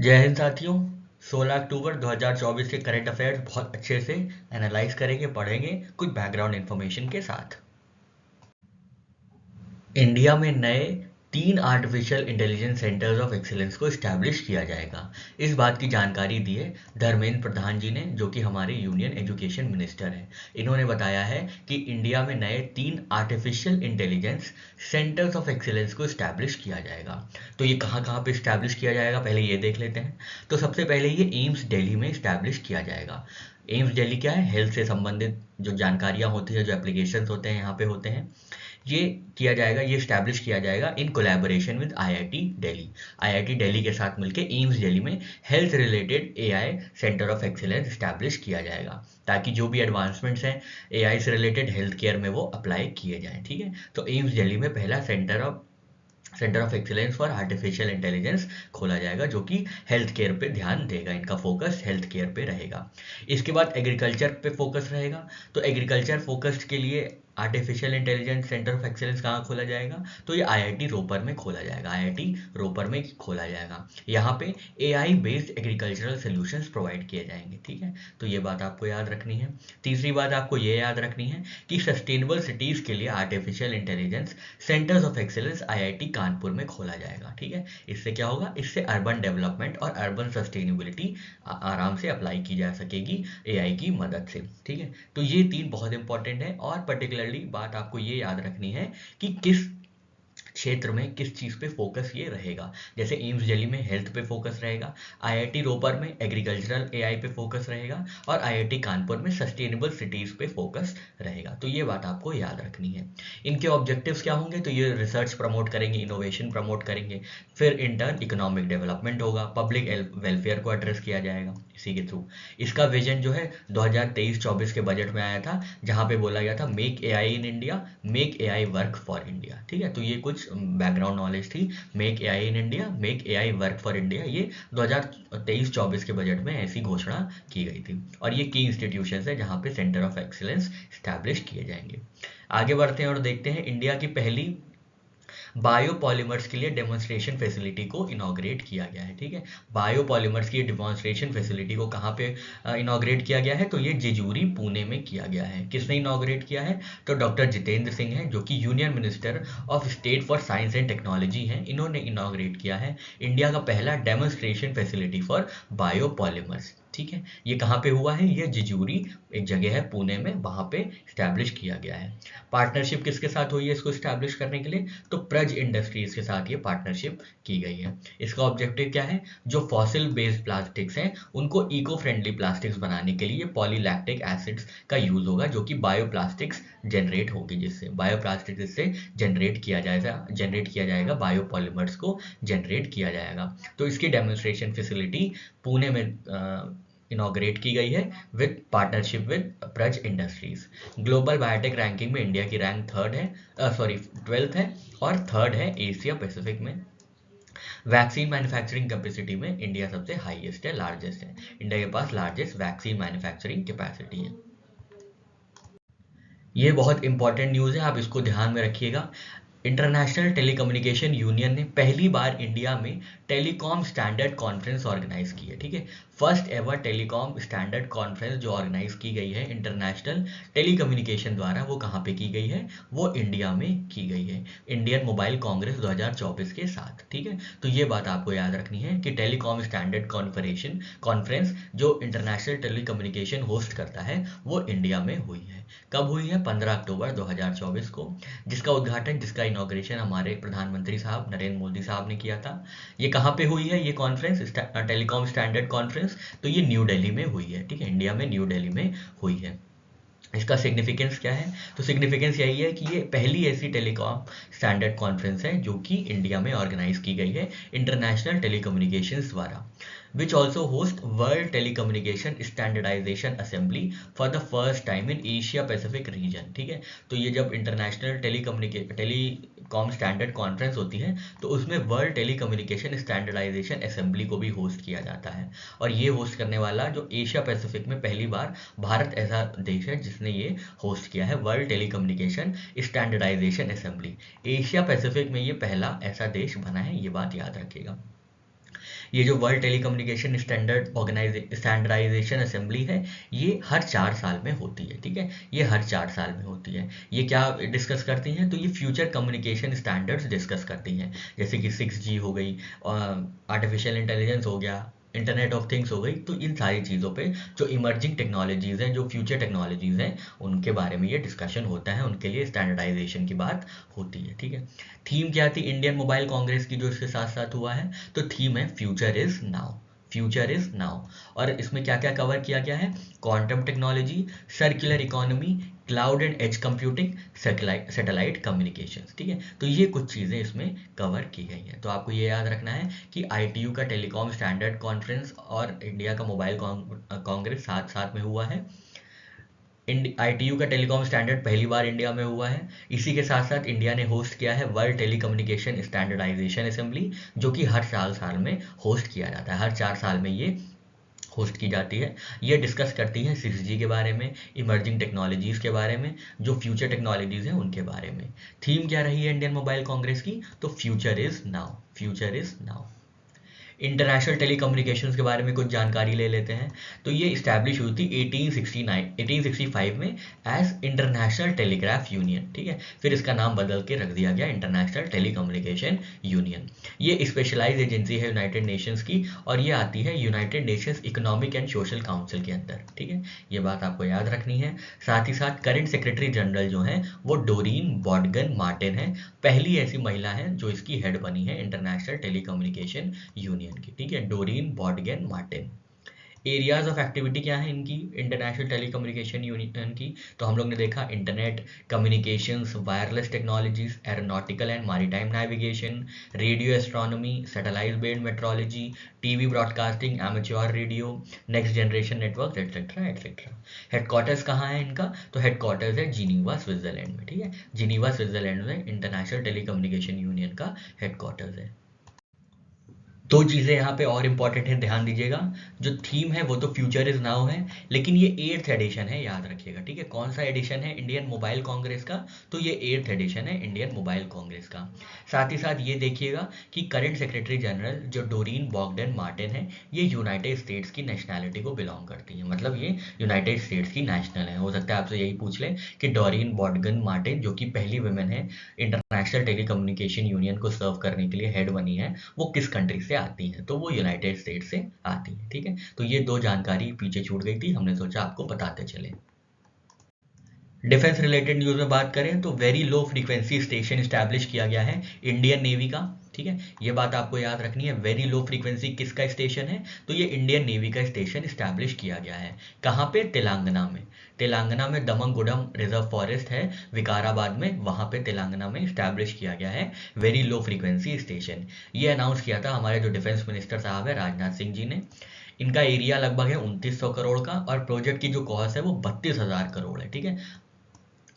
जय हिंद साथियों। 16 अक्टूबर 2024 के करंट अफेयर्स बहुत अच्छे से एनालाइज करेंगे, पढ़ेंगे कुछ बैकग्राउंड इन्फॉर्मेशन के साथ। इंडिया में नए 3 artificial intelligence centres of excellence को इस्टेब्लिश किया जाएगा। इस बात की जानकारी दी है धर्मेंद्र प्रधान जी ने, जो कि हमारे यूनियन एजुकेशन मिनिस्टर हैं। इन्होंने बताया है कि इंडिया में नए 3 artificial intelligence centres of excellence को इस्टेब्लिश किया जाएगा। तो ये कहाँ कहाँ पे इस्टेब्लिश किया जाएगा, पहले ये देख लेते हैं। तो सबसे पहले ये एम्स दिल्ली में इस्टेब्लिश किया जाएगा। एम्स दिल्ली क्या है? हेल्थ से संबंधित जो जानकारियाँ होती है, जो एप्लीकेशंस होते हैं यहाँ पे होते हैं, ये किया जाएगा, ये स्टैब्लिश किया जाएगा in collaboration with IIT Delhi. IIT Delhi के साथ मिलकर एम्स दिल्ली में health related AI centre of excellence establish किया जाएगा, ताकि जो भी एडवांसमेंट्स हैं एआई से रिलेटेड हेल्थ केयर में वो अप्लाई किए जाएं। ठीक है, तो एम्स दिल्ली में पहला centre of excellence for artificial intelligence खोला जाएगा, जो कि हेल्थ केयर पे ध्यान देगा। इनका फोकस हेल्थ केयर पे रहेगा। इसके बाद एग्रीकल्चर पे फोकस रहेगा। तो एग्रीकल्चर फोकस्ड के लिए artificial intelligence centre of excellence कहाँ खोला जाएगा? तो ये आईआईटी रोपर में खोला जाएगा। आईआईटी रोपर में खोला जाएगा। यहाँ पे AI based agricultural solutions provide किए जाएंगे। ठीक है, तो ये बात आपको याद रखनी है। तीसरी बात आपको ये याद रखनी है कि सस्टेनेबल सिटीज के लिए artificial intelligence centres of excellence IIT Kanpur में खोला जाएगा। ठीक है, इससे क्या होगा? इससे अर्बन डेवलपमेंट और अर्बन सस्टेनेबिलिटी आराम से अप्लाई की जा सकेगी एआई की मदद से। ठीक है, तो ये 3 बहुत इंपॉर्टेंट है। और पर्टिकुलरली बात आपको ये याद रखनी है कि किस क्षेत्र में किस चीज़ पे फोकस ये रहेगा। जैसे एम्स दिल्ली में हेल्थ पे फोकस रहेगा, आईआईटी रोपर में एग्रीकल्चरल एआई पे फोकस रहेगा, और आईआईटी कानपुर में सस्टेनेबल सिटीज़ पे फोकस रहेगा। तो ये बात आपको याद रखनी है। इनके ऑब्जेक्टिव्स क्या होंगे? तो ये रिसर्च प्रमोट करेंगे, इनोवेशन प्रमोट करेंगे, फिर इंटर्न इकोनॉमिक डेवलपमेंट होगा, पब्लिक वेलफेयर को एड्रेस किया जाएगा इसी के थ्रू। इसका विजन जो है 2023-24 के बजट में आया था, जहाँ पे बोला गया था make AI in India, make AI work for India. ठीक है, तो ये कुछ बैकग्राउंड नॉलेज थी। Make AI in India, make AI work for India, ये 2023-24 के बजट में ऐसी घोषणा की गई थी। और ये की इंस्टीट्यूशंस है जहाँ पे सेंटर ऑफ एक्सीलेंस स्टैब्लिश किए जाएंगे। आगे बढ़ते हैं और देखते हैं इंडिया की पहली बायोपॉलीमर्स के लिए डेमोन्स्ट्रेशन फैसिलिटी को इनॉग्रेट किया गया है। ठीक है, बायोपॉलीमर्स की डेमोन्स्ट्रेशन फैसिलिटी को कहाँ पे इनॉग्रेट किया गया है? तो ये जेजूरी पुणे में किया गया है। किसने इनॉग्रेट किया है? तो डॉक्टर जितेंद्र सिंह हैं, जो कि union minister of state for science and technology हैं। इन्होंने इनॉग्रेट किया है इंडिया का पहला डेमोन्स्ट्रेशन फैसिलिटी फॉर बायोपॉलीमर्स। ठीक है, ये कहाँ पे हुआ है? ये जेजूरी एक जगह है पुणे में, वहाँ पे स्टैब्लिश किया गया है। पार्टनरशिप किसके साथ हुई है इसको स्टैब्लिश करने के लिए? तो प्रज इंडस्ट्रीज के साथ ये पार्टनरशिप की गई है। इसका ऑब्जेक्टिव क्या है? जो फॉसिल बेस्ड प्लास्टिक्स हैं उनको इको फ्रेंडली प्लास्टिक्स बनाने के लिए पॉलीलैक्टिक एसिड्स का यूज होगा, जो कि बायोप्लास्टिक्स जनरेट होगी, जिससे बायोप्लास्टिक इससे जनरेट किया जाएगा, बायोपॉलीमर्स को जनरेट किया जाएगा। तो इसकी डेमोन्स्ट्रेशन फैसिलिटी पुणे में इनॉग्रेट की गई है with partnership with Praj Industries. Global biotech ranking में इंडिया की रैंक 12th है, और 3rd है एशिया पैसिफिक में। वैक्सीन मैन्युफैक्चरिंग कैपेसिटी में इंडिया सबसे हाईएस्ट है, लार्जेस्ट है। इंडिया के पास लार्जेस्ट वैक्सीन मैन्युफैक्चरिंग कैपेसिटी है। ये बहुत इंपॉर्टेंट न्यूज़ है, आप इसको ध्यान में रखिएगा। इंटरनेशनल टेलीकम्युनिकेशन यूनियन ने पहली बार इंडिया में टेलीकॉम स्टैंडर्ड कॉन्फ्रेंस ऑर्गेनाइज की है। ठीक है, first ever telecom standard conference जो ऑर्गेनाइज की गई है इंटरनेशनल टेलीकम्युनिकेशन द्वारा, वो कहाँ पे की गई है? वो इंडिया में की गई है, इंडियन मोबाइल कांग्रेस 2024 के साथ। ठीक है, तो ये बात आपको याद रखनी है कि टेलीकॉम स्टैंडर्ड कॉन्फ्रेंस जो इंटरनेशनल टेलीकम्युनिकेशन होस्ट करता है वो इंडिया में हुई है। कब हुई है? 15 अक्टूबर 2024 को, जिसका इनॉग्रेशन हमारे प्रधानमंत्री साहब नरेंद्र मोदी साहब ने किया था। ये कहाँ पे हुई है ये कॉन्फ्रेंस, टेलीकॉम स्टैंडर्ड कॉन्फ्रेंस? तो ये न्यू दिल्ली में हुई है। ठीक है, इंडिया में न्यू दिल्ली में हुई है। इसका सिग्निफिकेंस क्या है? तो सिग्निफिकेंस यही है कि ये पहली ऐसी टेलीकॉम स्टैंडर्ड कॉन्फ्रेंस है जो कि इंडिया में ऑर्गेनाइज की गई है इंटरनेशनल टेलीकम्युनिकेशंस द्वारा, which also host World Telecommunication Standardization Assembly for the first time in Asia Pacific region। ठीक है, तो ये जब इंटरनेशनल टेलीकॉम स्टैंडर्ड कॉन्फ्रेंस होती है तो उसमें वर्ल्ड टेलीकम्युनिकेशन स्टैंडर्डाइजेशन असेंबली को भी होस्ट किया जाता है। और ये होस्ट करने वाला जो एशिया पैसिफिक में पहली बार भारत ऐसा देश है जिसने ये होस्ट किया है, World Telecommunication Standardization Assembly. Asia Pacific में ये पहला ऐसा देश बना है, ये बात याद रखिएगा। ये जो वर्ल्ड टेलीकम्युनिकेशन स्टैंडर्डाइजेशन असेंबली है, ये हर 4 साल में होती है, ठीक है, ये हर 4 साल में होती है। ये क्या डिस्कस करती हैं, तो ये फ्यूचर कम्युनिकेशन स्टैंडर्ड्स डिस्कस करती हैं, जैसे कि 6G हो गई, आर्टिफिशियल इंटेलिजेंस हो गया, इंटरनेट ऑफ थिंग्स हो गई। तो इन सारी चीज़ों पे जो इमर्जिंग टेक्नोलॉजीज़ हैं, जो फ्यूचर टेक्नोलॉजीज़ हैं, उनके बारे में ये डिस्कशन होता है, उनके लिए स्टैंडर्डाइजेशन की बात होती है, ठीक है। थीम क्या थी इंडियन मोबाइल कांग्रेस की जो इसके साथ साथ हुआ है, तो थीम है future is now, future is now. और इसमें क्या क्या कवर किया गया है, quantum technology, circular economy, cloud and edge computing, satellite communications, ठीक है। तो ये कुछ चीज़ें इसमें कवर की गई हैं। तो आपको ये याद रखना है कि ITU का टेलीकॉम स्टैंडर्ड कॉन्फ्रेंस और इंडिया का मोबाइल कांग्रेस साथ साथ में हुआ है। ITU का टेलीकॉम स्टैंडर्ड पहली बार इंडिया में हुआ है। इसी के साथ साथ इंडिया ने होस्ट किया है वर्ल्ड टेलीकम्युनिकेशन स्टैंडर्डाइजेशन असेंबली, जो कि हर साल में होस्ट किया जाता है, हर 4 साल में ये होस्ट की जाती है। ये डिस्कस करती है 6G के बारे में, इमर्जिंग टेक्नोलॉजीज़ के बारे में, जो फ्यूचर टेक्नोलॉजीज़ हैं उनके बारे में। थीम क्या रही है इंडियन मोबाइल कांग्रेस की, तो future is now, future is now. International telecommunications के बारे में कुछ जानकारी ले लेते हैं। तो ये इस्टेब्लिश हुई थी 1865 में एज इंटरनेशनल टेलीग्राफ यूनियन, ठीक है। फिर इसका नाम बदल के रख दिया गया इंटरनेशनल टेलीकम्युनिकेशन यूनियन। ये स्पेशलाइज एजेंसी है यूनाइटेड नेशंस की, और ये आती है United Nations economic and social council के अंदर, ठीक है। ये बात आपको याद रखनी है। साथ ही साथ करंट सेक्रेटरी जनरल जो हैं वो डोरीन बॉर्डगन मार्टिन है, पहली ऐसी महिला है जो इसकी हेड बनी है इंटरनेशनल टेलीकम्युनिकेशन यूनियन की, ठीक है, Dorian बॉर्डगन Martin. Areas of activity क्या है इनकी इंटरनेशनल टेलीकम्युनिकेशन यूनियन की, तो हम लोग ने देखा internet communications, wireless technologies, aeronautical and maritime navigation, radio astronomy, satellite based metrology, TV broadcasting, amateur radio, next generation network, etcetera etcetera. Headquarters कहाँ है इनका, तो हेडक्वार्टर्स है जिनीवा स्विट्जरलैंड में, ठीक है, जिनीवा स्विट्जरलैंड में इंटरनेशनल टेलीकम्युनिकेशन यूनियन का हेडक्वार्टर्स है। दो चीज़ें यहाँ पे और इम्पॉर्टेंट है, ध्यान दीजिएगा। जो थीम है वो तो फ्यूचर इज नाउ है, लेकिन ये 8th एडिशन है, याद रखिएगा, ठीक है। कौन सा एडिशन है इंडियन मोबाइल कांग्रेस का, तो ये 8th एडिशन है इंडियन मोबाइल कांग्रेस का। साथ ही साथ ये देखिएगा कि करंट सेक्रेटरी जनरल जो डोरीन बॉर्डगन मार्टिन है, ये यूनाइटेड स्टेट्स की नेशनैलिटी को बिलोंग करती है, मतलब ये यूनाइटेड स्टेट्स की नेशनल है। हो सकता है आपसे यही पूछ लें कि डोरीन बॉर्डगन मार्टिन जो कि पहली वुमेन है इंटरनेशनल टेलीकम्युनिकेशन यूनियन को सर्व करने के लिए हेड बनी है, वो किस कंट्री से आती हैं, तो वो यूनाइटेड स्टेट्स से आती है, ठीक है। तो ये दो जानकारी पीछे छूट गई थी, हमने सोचा आपको बताते चले। डिफेंस रिलेटेड न्यूज़ में बात करें तो very low frequency station establish किया गया है इंडियन नेवी का, ठीक है। ये बात आपको याद रखनी है, वेरी लो फ्रीक्वेंसी किसका स्टेशन है, तो ये इंडियन नेवी का स्टेशन इस्टेब्लिश किया गया है। कहाँ पे, तेलंगाना में। तेलंगाना में दमनगुडम रिजर्व फॉरेस्ट है विकाराबाद में, वहाँ पे तेलंगाना में इस्टेब्लिश किया गया है वेरी लो फ्रीक्वेंसी स्टेशन। ये अनाउंस किया था हमारे जो डिफेंस मिनिस्टर साहब है राजनाथ सिंह जी ने। इनका एरिया लगभग है 2900 करोड़ का, और प्रोजेक्ट की जो कॉस्ट है वो 32,000 करोड़ है, ठीक है।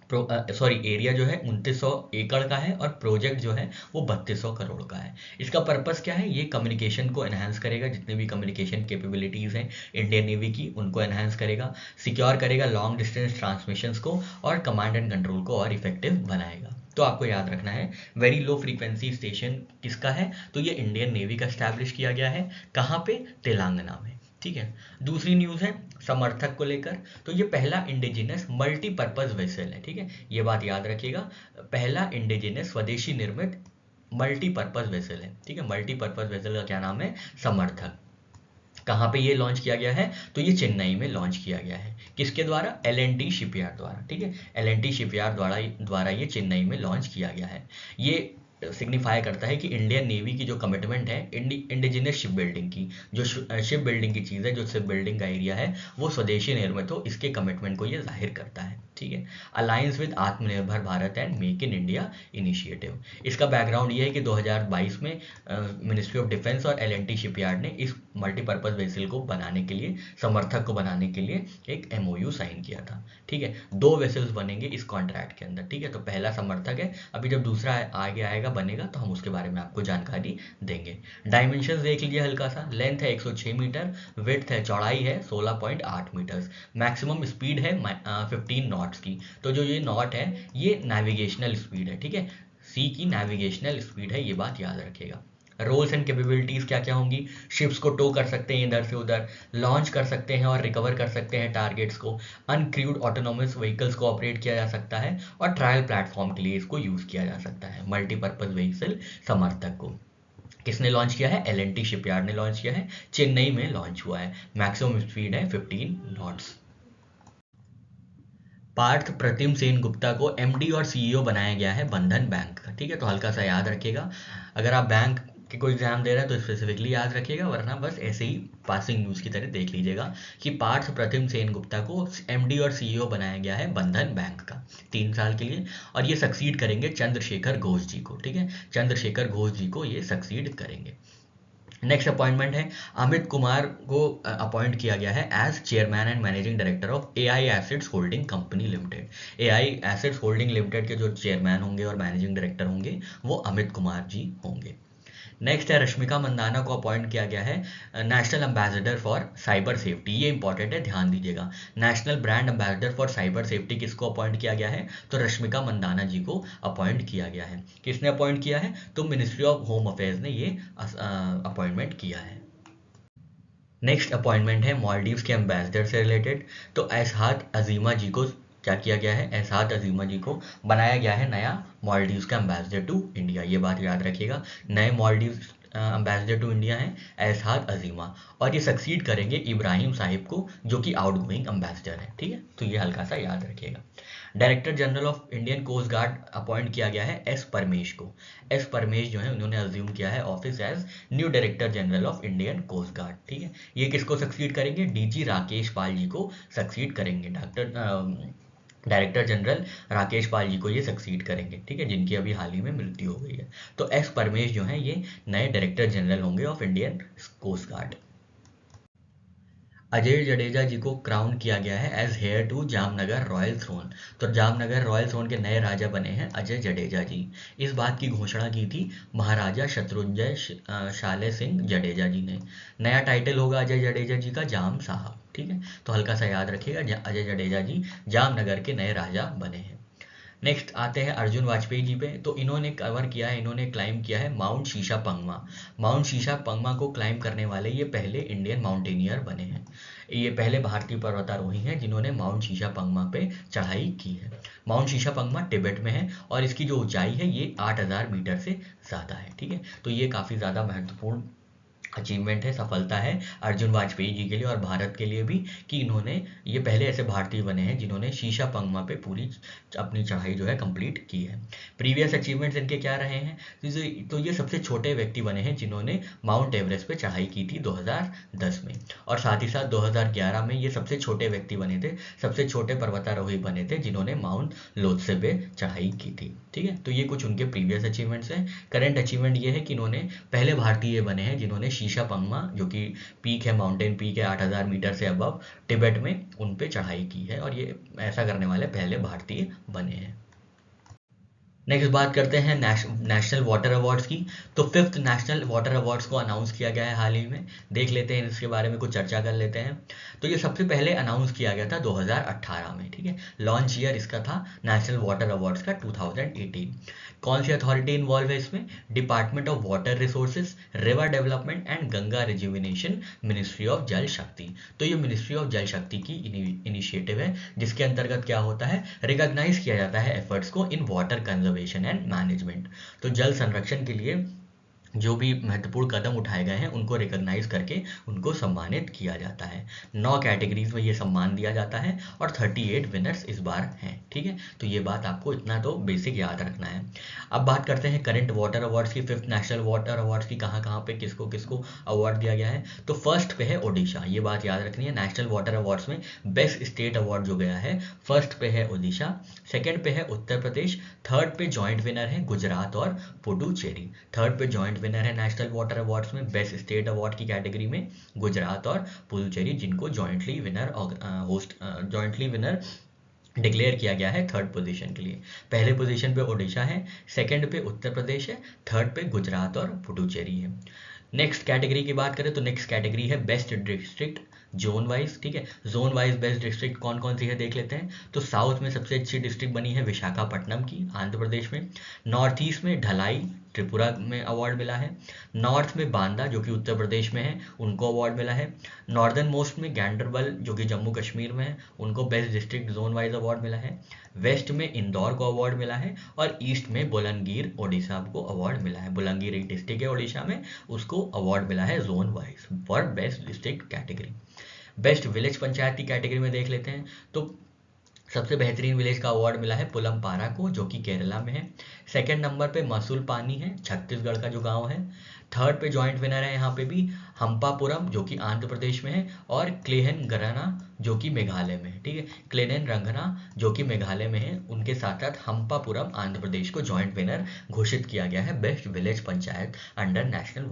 एरिया जो है 2900 एकड़ का है, और प्रोजेक्ट जो है वो 3200 करोड़ का है। इसका पर्पस क्या है, ये कम्युनिकेशन को एनहांस करेगा, जितने भी कम्युनिकेशन कैपेबिलिटीज़ हैं इंडियन नेवी की उनको एनहांस करेगा, सिक्योर करेगा लॉन्ग डिस्टेंस ट्रांसमिशंस को, और कमांड एंड कंट्रोल को और इफेक्टिव बनाएगा। तो आपको याद रखना है वेरी लो फ्रीक्वेंसी स्टेशन किसका है, तो ये इंडियन नेवी का स्टैब्लिश किया गया है। कहाँ पे, तेलंगाना में, ठीक है। दूसरी न्यूज़ है समर्थक को लेकर, तो ये पहला इंडिजिनस मल्टीपर्पज वेसल है, ठीक है। ये बात याद रखिएगा, पहला इंडिजिनस स्वदेशी निर्मित मल्टीपर्पज वेसल है, ठीक है। मल्टीपर्पज वेसल का क्या नाम है, समर्थक। कहाँ पे ये लॉन्च किया गया है, तो ये चेन्नई में लॉन्च किया गया है। किसके द्वारा, L&T शिपयार्ड द्वारा, ठीक है। L&T शिपयार्ड द्वारा ये चेन्नई में लॉन्च किया गया है। ये सिग्निफाई करता है कि इंडियन नेवी की जो कमिटमेंट है इंडिजिनस शिप बिल्डिंग की, जो शिप बिल्डिंग की चीज़ है, जो शिप बिल्डिंग का एरिया है वो स्वदेशी निर्मित हो, इसके कमिटमेंट को ये जाहिर करता है, ठीक है। अलायंस विद आत्मनिर्भर Bharat and make in India initiative. इसका बैकग्राउंड ये है कि 2022 में मिनिस्ट्री ऑफ डिफेंस और L&T शिपयार्ड ने इस मल्टीपर्पज वेसल को बनाने के लिए, समर्थक को बनाने के लिए एक MOU साइन किया था, ठीक है। 2 वेसल्स बनेंगे इस कॉन्ट्रैक्ट के अंदर, ठीक है। तो पहला समर्थक है, अभी जब दूसरा आगे आएगा बनेगा तो हम उसके बारे में आपको जानकारी देंगे। डायमेंशंस देख लीजिए हल्का सा, लेंथ है 106 मीटर, विड्थ है, चौड़ाई है 16.8 मीटर्स, मैक्सिमम स्पीड है 15 नॉट्स की। तो जो ये नॉट है ये नेविगेशनल स्पीड है, ठीक है, सी की नेविगेशनल स्पीड है, ये बात याद रखिएगा। रोल्स एंड कैपेबिलिटीज क्या क्या होंगी, शिप्स को टो कर सकते हैं इधर से उधर, लॉन्च कर सकते हैं और रिकवर कर सकते हैं टारगेट्स को, अनक्रूड ऑटोनोमस व्हीकल्स को ऑपरेट किया जा सकता है और ट्रायल प्लेटफॉर्म के लिए इसको यूज किया जा सकता है। मल्टीपर्पज व्हीकल समर्थक को किसने लॉन्च किया है, एल&टी शिपयार्ड ने लॉन्च किया है, चेन्नई में लॉन्च हुआ है, मैक्सिमम स्पीड है 15 नॉट्स। पार्थ प्रतिम सेन गुप्ता को एमडी और सीईओ बनाया गया है बंधन बैंक का, ठीक है, तो हल्का सा याद रखिएगा। अगर आप बैंक के कोई एग्जाम दे रहे हैं तो स्पेसिफिकली याद रखिएगा, वरना बस ऐसे ही पासिंग न्यूज की तरह देख लीजिएगा कि पार्थ प्रतिम सेन गुप्ता को एमडी और सीईओ बनाया गया है बंधन बैंक का 3 साल के लिए, और ये सक्सीड करेंगे चंद्रशेखर घोष जी को, ठीक है, चंद्रशेखर घोष जी को ये सक्सीड करेंगे। नेक्स्ट अपॉइंटमेंट है अमित कुमार को अपॉइंट किया गया है as chairman and managing director of AI assets holding company limited. AI assets holding limited के जो चेयरमैन होंगे और मैनेजिंग डायरेक्टर होंगे वो अमित कुमार जी होंगे। नेक्स्ट है रश्मिका मंदाना को अपॉइंट किया गया है national ambassador for cyber safety. ये इंपॉर्टेंट है, ध्यान दीजिएगा। National brand ambassador for cyber safety किसको अपॉइंट किया गया है, तो रश्मिका मंदाना जी को अपॉइंट किया गया है। किसने अपॉइंट किया है, तो मिनिस्ट्री ऑफ होम अफेयर्स ने ये अपॉइंटमेंट किया है। नेक्स्ट अपॉइंटमेंट है मालदीव्स के एम्बेसडर से रिलेटेड, तो एसहाद अजीमा जी को क्या किया गया है, एसहाद अजीमा जी को बनाया गया है नया मालदीव्स का एम्बेसडर टू इंडिया। ये बात याद रखिएगा, नए मालदीव्स एम्बेसडर टू इंडिया हैं एसहाद अजीमा, और ये सक्सीड करेंगे इब्राहिम साहिब को जो कि आउटगोइंग एम्बेसडर है, ठीक है, तो ये हल्का सा याद रखिएगा। Director general of Indian coast guard appoint किया गया है एस परमेश को। एस परमेश जो है उन्होंने अज्यूम किया है office as new director general of Indian coast guard, ठीक है। ये किसको सक्सीड करेंगे, डीजी राकेश पाल जी को सक्सीड करेंगे। डायरेक्टर जनरल राकेश पाल जी को ये सक्सीड करेंगे, ठीक है, जिनकी अभी हाल ही में मृत्यु हो गई है। तो एस परमेश जो है ये नए डायरेक्टर जनरल होंगे of Indian coast guard. Ajay Jadeja ji को क्राउन किया गया है as heir to Jamnagar royal throne. तो जामनगर रॉयल थ्रोन के नए राजा बने हैं अजय जडेजा जी। इस बात की घोषणा की थी महाराजा शत्रुंजय शाले सिंह जडेजा जी ने। नया टाइटल होगा अजय जडेजा जी का जाम साहब, ठीक है, तो हल्का सा याद रखिएगा, अजय जडेजा जी जामनगर के नए राजा बने हैं। नेक्स्ट आते हैं अर्जुन वाजपेयी जी पे, तो इन्होंने कवर किया है, इन्होंने क्लाइम किया है माउंट शीशा पंगमा। माउंट शीशा पंगमा को क्लाइम करने वाले ये पहले इंडियन माउंटेनियर बने हैं। ये पहले भारतीय पर्वतारोही हैं जिन्होंने माउंट शीशा पंगमा पे चढ़ाई की है। माउंट शीशा पंगमा तिब्बत में है और इसकी जो ऊंचाई है ये 8000 मीटर से ज़्यादा है, ठीक है, तो ये काफ़ी ज़्यादा महत्वपूर्ण अचीवमेंट है, सफलता है अर्जुन वाजपेयी जी के लिए और भारत के लिए भी, कि इन्होंने ये पहले ऐसे भारतीय बने हैं जिन्होंने शीशा पंगमा पे पूरी अपनी चढ़ाई जो है कंप्लीट की है। प्रीवियस अचीवमेंट्स इनके क्या रहे हैं, तो ये सबसे छोटे व्यक्ति बने हैं जिन्होंने माउंट एवरेस्ट पे चढ़ाई की थी 2010 में, और साथ ही साथ 2011 में ये सबसे छोटे व्यक्ति बने थे, सबसे छोटे पर्वतारोही बने थे जिन्होंने माउंट लोत्से पे चढ़ाई की थी, ठीक है, तो ये कुछ उनके प्रीवियस अचीवमेंट्स हैं। करंट अचीवमेंट ये है कि इन्होंने पहले भारतीय बने हैं जिन्होंने शीशा पंगमा जो कि पीक है, माउंटेन पीक है 8000 मीटर से अबव तिब्बत में, उन पे चढ़ाई की है, और ये ऐसा करने वाले पहले भारतीय बने हैं। नेक्स्ट बात करते हैं नेशनल वाटर अवार्ड्स की। तो 5th नेशनल वाटर अवार्ड्स को अनाउंस किया गया है हाल ही में, देख लेते हैं इसके बारे में कुछ चर्चा कर लेते हैं। तो ये सबसे पहले अनाउंस किया गया था 2018 में, ठीक है, लॉन्च ईयर इसका था नेशनल वाटर अवार्ड्स का 2018। कौन सी अथॉरिटी इन्वॉल्व है इसमें, department of water resources, river development and Ganga rejuvenation, ministry of जल शक्ति। तो ये मिनिस्ट्री ऑफ जल शक्ति की इनिशिएटिव है जिसके अंतर्गत क्या होता है, रिकॉग्नाइज किया जाता है एफर्ट्स को in water conservation and management. तो जल संरक्षण के लिए जो भी महत्वपूर्ण कदम उठाए गए हैं उनको रिकॉग्नाइज करके उनको सम्मानित किया जाता है। 9 कैटेगरीज में ये सम्मान दिया जाता है और 38 विनर्स इस बार हैं, ठीक है, तो ये बात आपको इतना तो बेसिक याद रखना है। अब बात करते हैं करंट वाटर अवार्ड्स की, 5th नेशनल वाटर अवार्ड्स की कहाँ कहाँ पे किसको किसको अवार्ड दिया गया है। तो फर्स्ट पे है ओडिशा, ये बात याद रखनी है। नेशनल वाटर अवार्ड्स में बेस्ट स्टेट अवार्ड जो गया है, फर्स्ट पे है ओडिशा, सेकेंड पे है उत्तर प्रदेश, थर्ड पे जॉइंट विनर है गुजरात और पुडुचेरी। थर्ड पे जॉइंट विनर है नेशनल वाटर अवार्ड्स में बेस्ट स्टेट अवार्ड की कैटेगरी में गुजरात और पुडुचेरी, जिनको जॉइंटली विनर डिक्लेयर किया गया है थर्ड पोजीशन के लिए। पहले पोजीशन पे ओडिशा है, सेकंड पे उत्तर प्रदेश है, थर्ड पे गुजरात और पुडुचेरी है। नेक्स्ट कैटेगरी की बात करें तो नेक्स्ट कैटेगरी है बेस्ट डिस्ट्रिक्ट जोन वाइज, ठीक है, जोन वाइज बेस्ट डिस्ट्रिक्ट कौन कौन सी है देख लेते हैं। तो साउथ में सबसे अच्छी डिस्ट्रिक्ट बनी है विशाखापट्टनम की, आंध्र प्रदेश में। नॉर्थ ईस्ट में ढलाई, त्रिपुरा में अवार्ड मिला है। नॉर्थ में बांदा जो कि उत्तर प्रदेश में है, उनको अवार्ड मिला है। नॉर्दर्न मोस्ट में गैंडरबल जो कि जम्मू कश्मीर में है, उनको best district zone wise award मिला है। वेस्ट में इंदौर को अवार्ड मिला है और ईस्ट में बुलंदगीर ओडिशा को अवार्ड मिला है। बुलंदगीर एक डिस्ट्रिक्ट है ओडिशा में, उसको अवार्ड मिला है zone wise for best district category. Best village panchayat की कैटेगरी में देख लेते हैं तो सबसे बेहतरीन विलेज का अवार्ड मिला है पुलमपारा को जो कि केरला में है। सेकंड नंबर पे मसूल पानी है, छत्तीसगढ़ का जो गांव है। थर्ड पे जॉइंट विनर है यहाँ पे भी हम्पापुरम जो कि आंध्र प्रदेश में है, और क्लेहन गराना जो कि मेघालय में है। ठीक है, क्लेनन रंगना जो कि मेघालय में है, उनके साथ साथ हम्पापुरम आंध्र प्रदेश को जॉइंट विनर घोषित किया गया है best village panchayat under national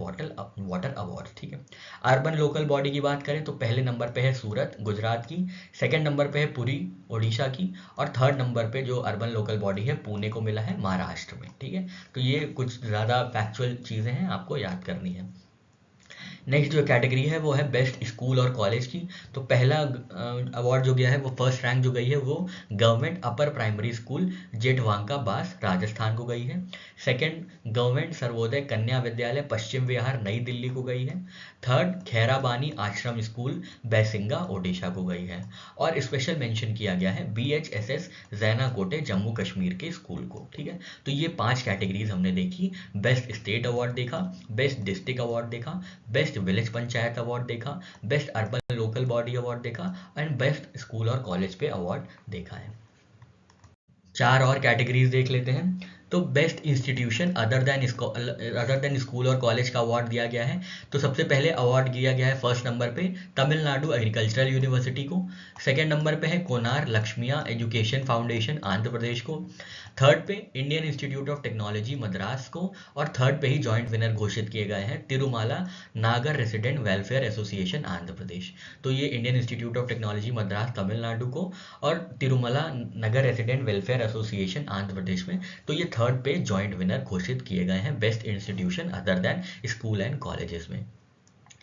water award. ठीक है, अर्बन लोकल बॉडी की बात करें तो पहले नंबर पे है सूरत गुजरात की, सेकंड नंबर पे है पुरी ओडिशा की, और थर्ड नंबर पे जो अर्बन लोकल बॉडी है पुणे को मिला है महाराष्ट्र में। ठीक है, तो ये कुछ ज़्यादा फैक्चुअल चीज़ें हैं, आपको याद करनी है। नेक्स्ट जो कैटेगरी है वो है बेस्ट स्कूल और कॉलेज की। तो पहला अवार्ड जो गया है वो फर्स्ट रैंक जो गई है वो गवर्नमेंट अपर प्राइमरी स्कूल जेठवांका बास राजस्थान को गई है। सेकंड गवर्नमेंट सर्वोदय कन्या विद्यालय पश्चिम विहार नई दिल्ली को गई है। थर्ड खैराबानी आश्रम स्कूल बैसिंगा ओडिशा को गई है। और स्पेशल मेंशन किया गया है BHSS जैना कोटे जम्मू कश्मीर के स्कूल को। ठीक है, तो ये 5 कैटेगरीज हमने देखी। बेस्ट स्टेट अवार्ड देखा, बेस्ट डिस्ट्रिक्ट अवार्ड देखा, बेस्ट विलेज पंचायत अवार्ड देखा, best urban local body award देखा, एंड बेस्ट स्कूल और कॉलेज पे अवार्ड देखा है। 4 और कैटेगरीज देख लेते हैं। तो best institution other than school और कॉलेज का अवार्ड दिया गया है। तो सबसे पहले अवार्ड दिया गया है फर्स्ट नंबर पे तमिलनाडु एग्रीकल्चरल यूनिवर्सिटी को। सेकंड नंबर पे है कोनार लक्ष्मिया एजुकेशन फाउंडेशन आंध्र प्रदेश को। थर्ड पे Indian institute of technology Madras को, और थर्ड पे ही जॉइंट विनर घोषित किए गए हैं तिरुमाला नागर resident welfare association Andhra Pradesh. तो ये Indian institute of technology Madras Tamil Nadu को और तिरुमला नगर resident welfare association Andhra Pradesh में, तो ये थर्ड पे जॉइंट विनर घोषित किए गए हैं best institution other than school and colleges में।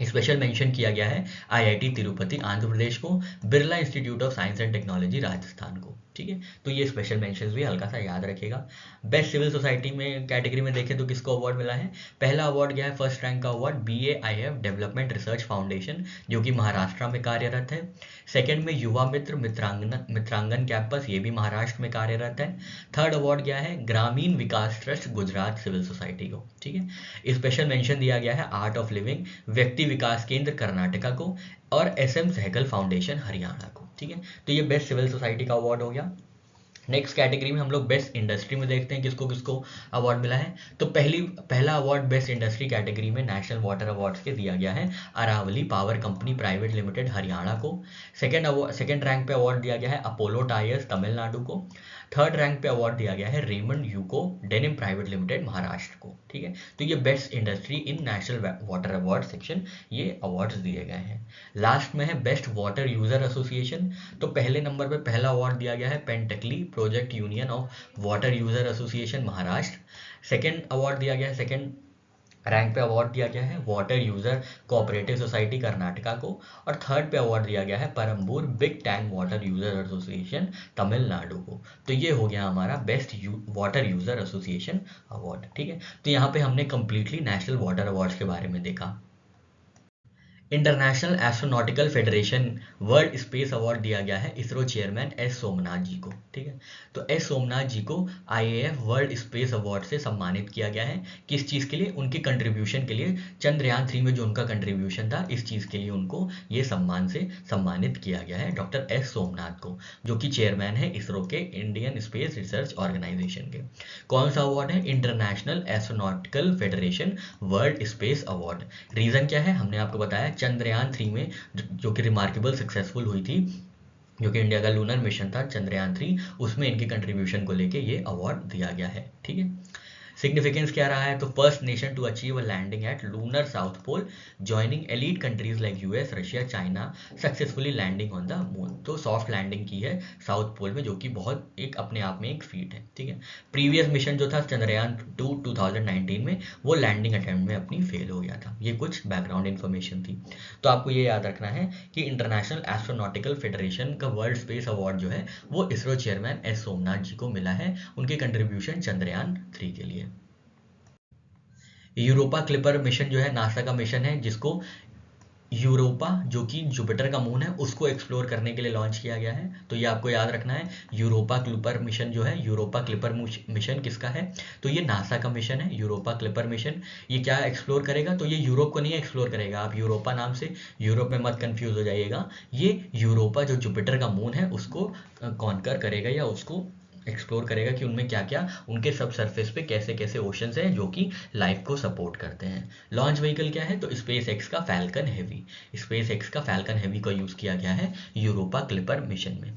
स्पेशल मेंशन किया गया है IIT तिरुपति आंध्र प्रदेश को, Birla institute of science and technology Rajasthan को। ठीक है, तो ये स्पेशल मेंशंस भी हल्का सा याद रखेगा। बेस्ट सिविल सोसाइटी में कैटेगरी में देखें तो किसको अवार्ड मिला है। पहला अवार्ड गया है फर्स्ट रैंक का award BAIF development research foundation जो कि महाराष्ट्र में कार्यरत है। सेकंड में युवा मित्र मित्रांगन कैंपस, ये भी महाराष्ट्र में कार्यरत है। थर्ड अवार्ड गया है ग्रामीण विकास ट्रस्ट गुजरात सिविल सोसाइटी को। ठीक है, स्पेशल मेंशन दिया गया है आर्ट ऑफ लिविंग व्यक्ति विकास केंद्र कर्नाटका को और SM सहगल फाउंडेशन हरियाणा को। ठीक है, तो ये बेस्ट सिविल सोसाइटी का अवार्ड हो गया। नेक्स्ट कैटेगरी में हम लोग बेस्ट इंडस्ट्री में देखते हैं किसको किसको अवार्ड मिला है। तो पहला अवार्ड बेस्ट इंडस्ट्री कैटेगरी में नेशनल वाटर अवार्ड्स के दिया गया है Aravali power company private limited Haryana को। सेकंड रैंक पे अवार्ड दिया गया है अपोलो टायर्स तमिलनाडु को। थर्ड रैंक पे अवार्ड दिया गया है Raymond UCO denim private limited Maharashtra को। ठीक है, तो ये best industry in national water award section ये अवार्ड्स दिए गए हैं। लास्ट में है बेस्ट वाटर यूजर एसोसिएशन। तो पहले नंबर पे पहला अवार्ड दिया गया है Pentakali project union of water user association Maharashtra. Second award दिया गया है सेकंड रैंक पे अवार्ड दिया गया है water user cooperative society Karnataka को, और थर्ड पे अवार्ड दिया गया है Perambur big tank water user association Tamil Nadu को। तो ये हो गया हमारा best water user association award. ठीक है, तो यहाँ पे हमने कंप्लीटली नेशनल वाटर अवार्ड्स के बारे में देखा। International astronautical federation world space award दिया गया है इसरो चेयरमैन S सोमनाथ जी को। ठीक है, तो S सोमनाथ जी को IAF वर्ल्ड स्पेस अवार्ड से सम्मानित किया गया है। किस चीज़ के लिए? उनकी कंट्रीब्यूशन के लिए, चंद्रयान 3 में जो उनका कंट्रीब्यूशन था इस चीज़ के लिए उनको ये सम्मान से सम्मानित किया गया है डॉक्टर S सोमनाथ को, जो कि चेयरमैन है इसरो के इंडियन स्पेस रिसर्च ऑर्गेनाइजेशन के। कौन सा अवार्ड है? International astronautical federation world space award. Reason क्या है? हमने आपको बताया चंद्रयान 3 में जो कि रिमार्केबल सक्सेसफुल हुई थी, जो कि इंडिया का लूनर मिशन था चंद्रयान 3, उसमें इनके कंट्रीब्यूशन को लेके ये अवार्ड दिया गया है। ठीक है, सिग्निफिकेंस क्या रहा है? तो first nation to achieve a landing at lunar south pole joining elite countries like US Russia China successfully landing on the moon. तो सॉफ्ट लैंडिंग की है साउथ पोल में, जो कि बहुत एक अपने आप में एक फीट है। ठीक है, प्रीवियस मिशन जो था चंद्रयान 2 2019 में वो लैंडिंग अटेम्प्ट में अपनी फेल हो गया था। ये कुछ बैकग्राउंड इन्फॉर्मेशन थी। तो आपको ये याद रखना है कि इंटरनेशनल एस्ट्रोनॉटिकल फेडरेशन का वर्ल्ड स्पेस अवार्ड जो है वो इसरो चेयरमैन S सोमनाथ जी को मिला है, उनके कंट्रीब्यूशन चंद्रयान 3 के लिए। यूरोपा क्लिपर मिशन जो है नासा का मिशन है, जिसको यूरोपा, जो कि जुपिटर का मून है, उसको एक्सप्लोर करने के लिए लॉन्च किया गया है। तो ये आपको याद रखना है। यूरोपा क्लिपर मिशन जो है, यूरोपा क्लिपर मिशन किसका है? तो ये नासा का मिशन है, यूरोपा क्लिपर मिशन। ये क्या एक्सप्लोर करेगा? तो ये यूरोप को नहीं एक्सप्लोर करेगा। आप यूरोपा नाम से यूरोप में मत कंफ्यूज हो जाइएगा। ये यूरोपा जो जुपिटर का मून है उसको कॉन्कर करेगा या उसको एक्सप्लोर करेगा कि उनमें क्या क्या, उनके सब सरफेस पे कैसे कैसे ओशंस हैं जो कि लाइफ को सपोर्ट करते हैं। लॉन्च व्हीकल क्या है? तो स्पेस एक्स का फैल्कन हेवी, स्पेस एक्स का फैल्कन हेवी का यूज़ किया गया है यूरोपा क्लिपर मिशन में।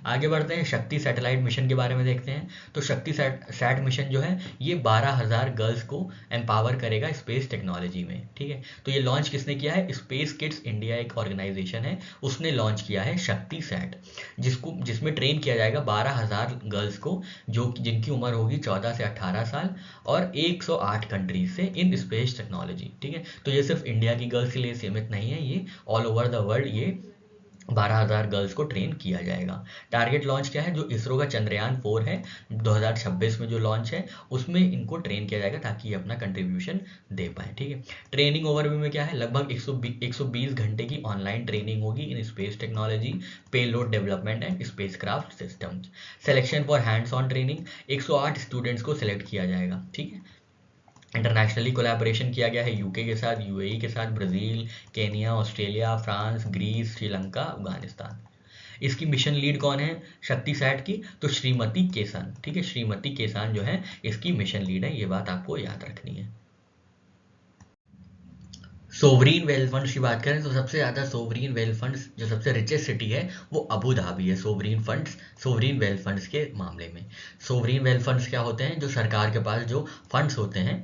आगे बढ़ते हैं, शक्ति सैटेलाइट मिशन के बारे में देखते हैं। तो शक्ति सैट मिशन जो है ये 12,000 गर्ल्स को एम्पावर करेगा स्पेस टेक्नोलॉजी में। ठीक है, तो ये लॉन्च किसने किया है? स्पेस किड्स इंडिया एक ऑर्गेनाइजेशन है, उसने लॉन्च किया है शक्ति सैट, जिसमें ट्रेन किया जाएगा 12,000 गर्ल्स को, जो जिनकी उम्र होगी 14 से 18 साल और 108 कंट्रीज से इन स्पेस टेक्नोलॉजी। ठीक है, तो ये सिर्फ इंडिया की गर्ल्स के लिए सीमित नहीं है, ये ऑल ओवर द वर्ल्ड ये 12,000 गर्ल्स को ट्रेन किया जाएगा। टारगेट लॉन्च क्या है? जो इसरो का चंद्रयान 4 है 2026 में जो लॉन्च है, उसमें इनको ट्रेन किया जाएगा ताकि ये अपना कंट्रीब्यूशन दे पाए। ठीक है, ट्रेनिंग ओवरव्यू में क्या है? लगभग 120 घंटे की ऑनलाइन ट्रेनिंग होगी in space technology, payload development and spacecraft systems. Selection for hands on training, 108 students को सिलेक्ट किया जाएगा। ठीक है, इंटरनेशनली कोलैबोरेशन किया गया है यूके के साथ, यूएई के साथ, Brazil, Kenya, Australia, France, Greece, Sri Lanka, Afghanistan. इसकी मिशन लीड कौन है शक्ति सैट की? तो श्रीमती केसान। ठीक है, श्रीमती केसान जो है इसकी मिशन लीड है, ये बात आपको याद रखनी है। सोवरीन वेल्थ फंड्स की बात करें तो सबसे ज़्यादा सोवरीन वेल्थ फंड्स, जो सबसे रिचेस्ट सिटी है वो अबू धाबी है sovereign funds, sovereign wealth funds के मामले में। सोवरीन वेल्थ फंड्स क्या होते हैं? जो सरकार के पास जो फंड्स होते हैं,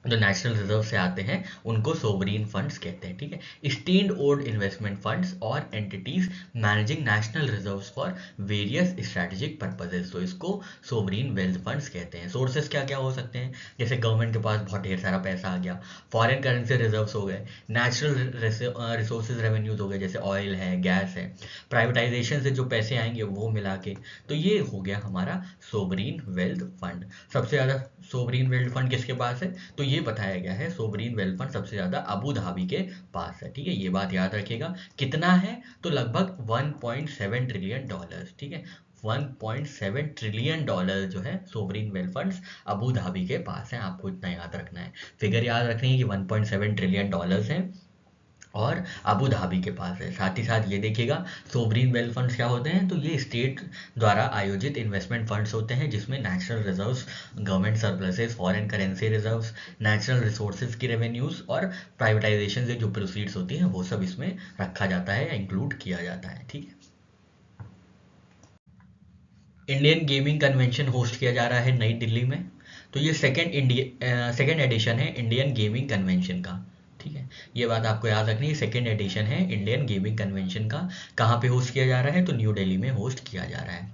जो नेशनल रिजर्व से आते हैं, उनको सोवरीन फंड्स कहते हैं। ठीक है, स्टेट ओन्ड इन्वेस्टमेंट फंड्स और entities managing national reserves for various strategic purposes, तो इसको सोवरीन वेल्थ फंड्स कहते हैं। सोर्सेस क्या क्या हो सकते हैं? जैसे गवर्नमेंट के पास बहुत ढेर सारा पैसा आ गया, फॉरेन करेंसी रिजर्व्स हो गए, नेचुरल रिसोर्सेज रेवेन्यूज हो गए जैसे ऑयल है, गैस है, प्राइवेटाइजेशन से जो पैसे आएंगे वो मिला के, तो ये हो गया हमारा सोवरीन वेल्थ फंड। सबसे ज़्यादा सोवरीन वेल्थ फंड किसके पास है? तो ये बताया गया है सोवरीन वेल्थ फंड सबसे ज़्यादा अबू धाबी के पास है। ठीक है, ये बात याद रखिएगा। कितना है? तो लगभग 1.7 ट्रिलियन डॉलर्स। ठीक है, 1.7 ट्रिलियन डॉलर जो है sovereign wealth funds Abu Dhabi के पास है। आपको इतना याद रखना है, फिगर याद रखनी है कि 1.7 ट्रिलियन डॉलर्स हैं और अबू धाबी के पास है। साथ ही साथ ये देखिएगा सोवरीन वेल्थ फंड्स क्या होते हैं? तो ये स्टेट द्वारा आयोजित इन्वेस्टमेंट फंड्स होते हैं, जिसमें national reserves, government surpluses, foreign currency reserves, natural resources की रेवेन्यूज और प्राइवेटाइजेशन से जो प्रोसीड्स होती हैं वो सब इसमें रखा जाता है या इंक्लूड किया जाता है। ठीक है, इंडियन गेमिंग कन्वेंशन होस्ट किया जा रहा है नई दिल्ली में। तो ये सेकेंड एडिशन है इंडियन गेमिंग कन्वेंशन का। ठीक है, ये बात आपको याद रखनी है, सेकेंड एडिशन है इंडियन गेमिंग कन्वेंशन का। कहाँ पे होस्ट किया जा रहा है? तो न्यू दिल्ली में होस्ट किया जा रहा है।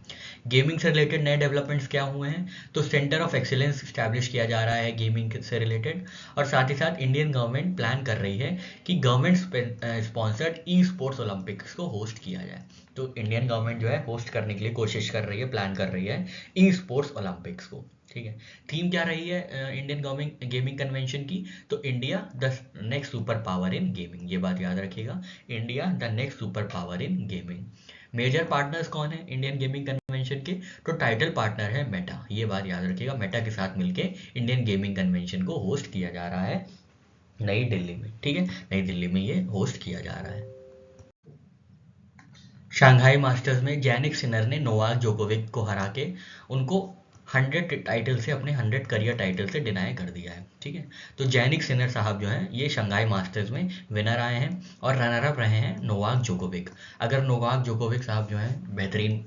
गेमिंग से रिलेटेड नए डेवलपमेंट्स क्या हुए हैं? तो सेंटर ऑफ एक्सीलेंस स्टैब्लिश किया जा रहा है गेमिंग से रिलेटेड, और साथ ही साथ इंडियन गवर्नमेंट प्लान कर रही है कि government sponsored e sports Olympics को होस्ट किया जाए। तो इंडियन गवर्नमेंट जो है होस्ट करने के लिए कोशिश कर रही है, प्लान कर रही है ई स्पोर्ट्स ओलंपिक्स को। ठीक है, थीम क्या रही है इंडियन गेमिंग कन्वेंशन की? तो India the next super power in gaming, ये बात याद रखिएगा, India the next super power in gaming. Major partners कौन है इंडियन गेमिंग कन्वेंशन के? तो टाइटल पार्टनर है मेटा, ये बात याद रखिएगा, मेटा के साथ मिलके इंडियन गेमिंग कन्वेंशन को होस्ट किया जा रहा है नई दिल्ली में। ठीक है, नई दिल्ली में ये होस्ट किया जा रहा है। शंघाई मास्टर्स में जैनिक सिनर ने नोवाक जोकोविक को हरा के उनको 100 टाइटल से, अपने 100 करियर टाइटल से डिनाई कर दिया है। ठीक है, तो जैनिक सिनर साहब जो हैं ये शंघाई मास्टर्स में विनर आए हैं और रनर अप रहे हैं नोवाक जोकोविक। अगर नोवाक जोकोविक साहब जो हैं बेहतरीन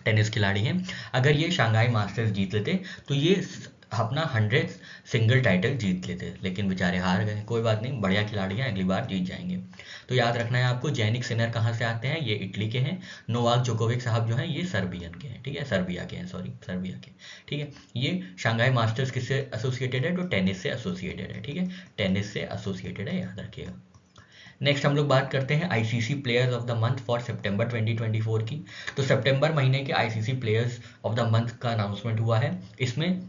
टेनिस खिलाड़ी हैं, अगर ये शंघाई मास्टर्स जीत लेते तो ये अपना 100 सिंगल टाइटल जीत लेते, लेकिन बेचारे हार गए। कोई बात नहीं, बढ़िया खिलाड़ी हैं, अगली बार जीत जाएंगे। तो याद रखना है आपको, जैनिक सिनर कहाँ से आते हैं? ये इटली के हैं। नोवाक जोकोविक साहब जो हैं ये सर्बियन के हैं। ठीक है, सर्बिया के हैं, सॉरी सर्बिया के। ठीक है, ये शंघाई मास्टर्स किससे एसोसिएटेड है? तो टेनिस से एसोसिएटेड है। ठीक है, टेनिस से एसोसिएटेड है, याद रखिएगा। नेक्स्ट हम लोग बात करते हैं ICC players of the month for सितंबर 2024 की। तो सितंबर महीने के ICC players of the month का अनाउंसमेंट हुआ है। इसमें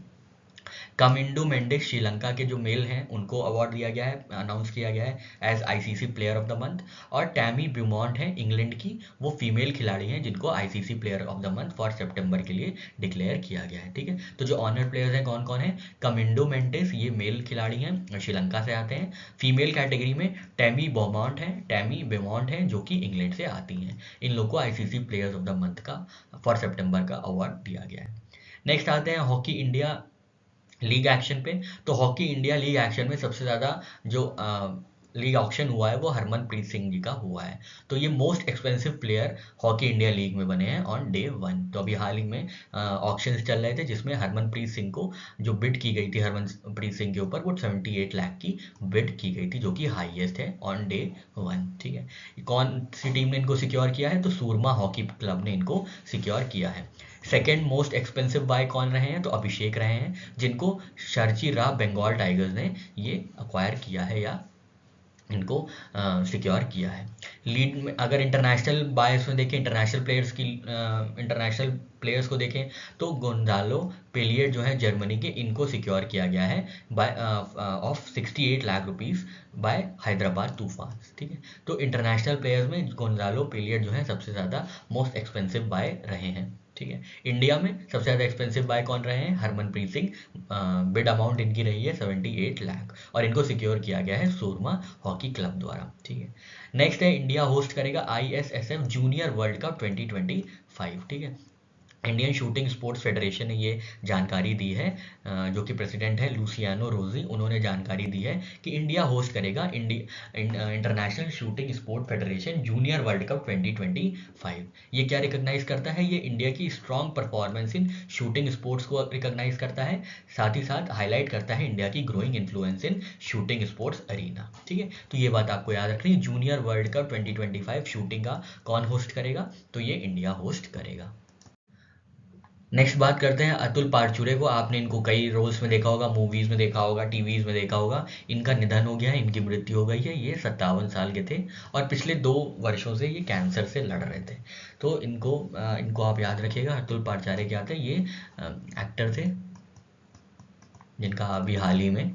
कामिंडो मेंडिस श्रीलंका के जो मेल हैं उनको अवार्ड दिया गया है, अनाउंस किया गया है as ICC player of the month. और टैमी ब्यूमॉन्ट है इंग्लैंड की, वो फीमेल खिलाड़ी हैं जिनको ICC player of the month for सितंबर के लिए डिक्लेयर किया गया है। ठीक है, तो जो ऑनर प्लेयर्स हैं कौन कौन है? कामिंडो मेंडिस, ये मेल खिलाड़ी हैं, श्रीलंका से आते हैं। फीमेल कैटेगरी में टैमी ब्यूमॉन्ट है जो कि इंग्लैंड से आती हैं। इन लोग को ICC players of the month का फॉर सितंबर का अवार्ड दिया गया है। नेक्स्ट आते हैं हॉकी इंडिया लीग एक्शन पे। तो हॉकी इंडिया लीग एक्शन में सबसे ज़्यादा जो लीग ऑक्शन हुआ है वो हरमनप्रीत सिंह जी का हुआ है। तो ये most expensive player hockey India league में बने हैं ऑन डे 1। तो अभी हाल ही में ऑक्शंस चल रहे थे जिसमें हरमनप्रीत सिंह को जो बिड की गई थी हरमनप्रीत सिंह के ऊपर वो 78 लाख की बिड की गई थी जो कि हाईएस्ट है ऑन डे 1। ठीक है, कौन सी टीम ने इनको सिक्योर किया है? तो सूरमा हॉकी क्लब ने इनको सिक्योर किया है। सेकेंड मोस्ट एक्सपेंसिव बाय कौन रहे हैं? तो अभिषेक रहे हैं, जिनको शर्ची राव बंगाल टाइगर्स ने ये अक्वायर किया है या इनको सिक्योर किया है। लीड में अगर इंटरनेशनल बायर्स में देखें, इंटरनेशनल प्लेयर्स को देखें तो गोंजालो पेलियट जो है जर्मनी के, इनको सिक्योर किया गया है buy of 68 lakh rupees by Hyderabad Toofan. ठीक है, तो इंटरनेशनल प्लेयर्स में गोंजालो पेलियट जो है सबसे ज़्यादा मोस्ट एक्सपेंसिव बाय रहे हैं। ठीक है, इंडिया में सबसे ज़्यादा एक्सपेंसिव बाय कौन रहे हैं? हरमनप्रीत सिंह, बिड अमाउंट इनकी रही है 78 लाख और इनको सिक्योर किया गया है सूरमा हॉकी क्लब द्वारा। ठीक है, नेक्स्ट है इंडिया होस्ट करेगा ISSF जूनियर वर्ल्ड कप 2025। ठीक है, इंडियन शूटिंग स्पोर्ट्स फेडरेशन ने ये जानकारी दी है, जो कि प्रेसिडेंट है लुसियानो रोजी, उन्होंने जानकारी दी है कि इंडिया होस्ट करेगा international shooting sport federation junior world cup 2025। ये क्या रिकॉग्नाइज करता है? ये इंडिया की strong performance in shooting sports को रिकॉग्नाइज करता है, साथ ही साथ हाईलाइट करता है इंडिया की growing influence in shooting sports arena. ठीक है, तो ये बात आपको याद रखनी है। जूनियर वर्ल्ड कप 2025 शूटिंग का कौन होस्ट करेगा? तो ये इंडिया होस्ट करेगा। नेक्स्ट बात करते हैं अतुल पारचूरे को। आपने इनको कई रोल्स में देखा होगा, मूवीज में देखा होगा, टीवीज में देखा होगा। इनका निधन हो गया है, इनकी मृत्यु हो गई है। ये 57 साल के थे और पिछले 2 वर्षों से ये कैंसर से लड़ रहे थे। तो इनको आप याद रखिएगा। अतुल पारचारे क्या थे? ये एक्टर थे जिनका अभी हाल ही में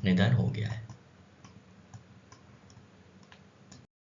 निधन हो गया है।